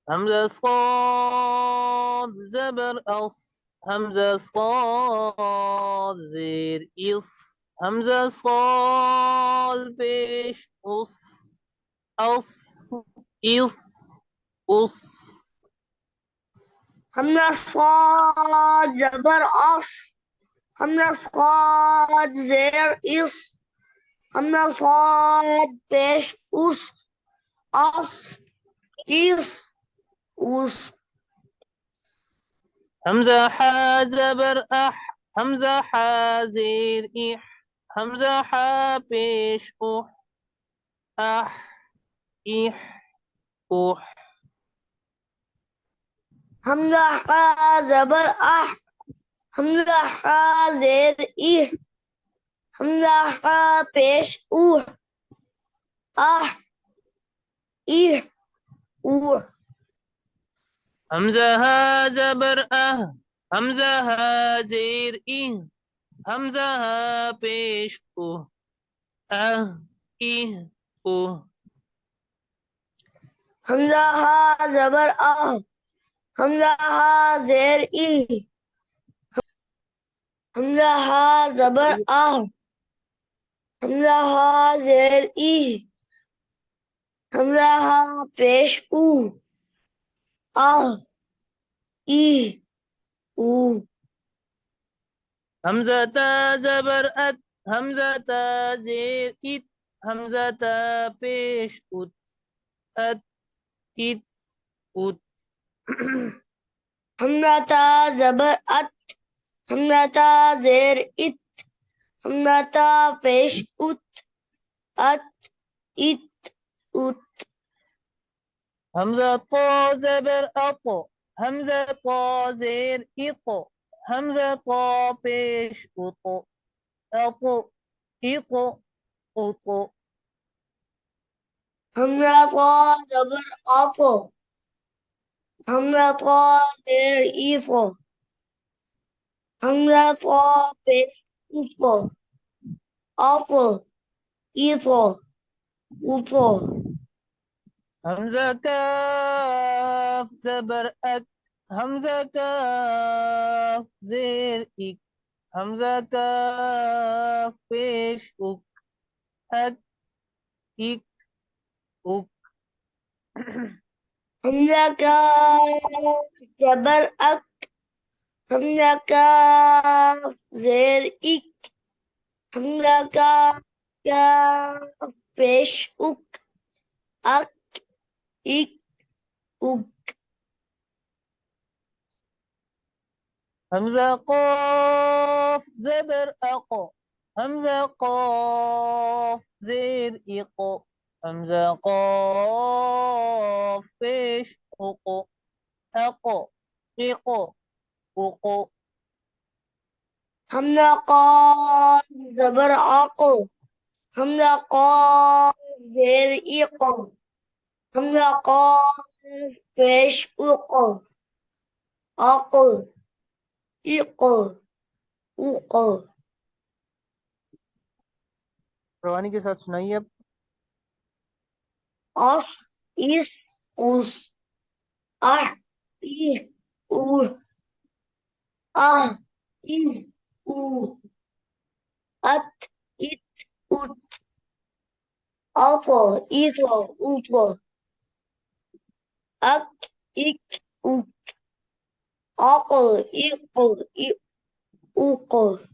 همزة صاد زبر أص همزة صاد زير إص همزة صاد بيش أص إص أص همزة صاد زبر أص همزة صاد زير إص همزة صاد بيش أص إص أص همزة حا زبر أح همزة حا زير إح همزة حا بيش أح إح أح همزة حا زبر أح همزة حا زير إيه همزة حا بيش أح إيه همزة ها زبر أه همزة ها زير إه همزة ها بيش إه همزة ها زبر همزة ها زير إيه همزة ها زبر همزة ها زير إيه همزة ها بيش إيه همزة تا زبر أت همزة تا زير إت همزة تا بيش أت إت أت همزة تا زبر أت همزة تا زير إت همزة تا بيش أت إت همزة طا زبر أط همزة طا زير إط همزة طا بيش أط أط إط أط همزة طا زبر همزة طا زير إيفو همزة طا بيش أفو إيفو همزة كاف زبر أك همزة كاف زير إك همزة كاف بيش أك إك أك همزة كاف زبر أك همزة كاف زير إك همزة كاف بيش أك إك همزة قاف زبر أق همزة قاف زير إق همزة قاف بيش أق أق إق أق همزة قاف زبر أق همزة قاف زير إق همزة قاف بيش أق إق روانی کے ساتھ سنائیے اب أص إس أس أح إيه أه إيه أت إت أت أطو إيطو أوطو أك إك أك أقل إقل أوقل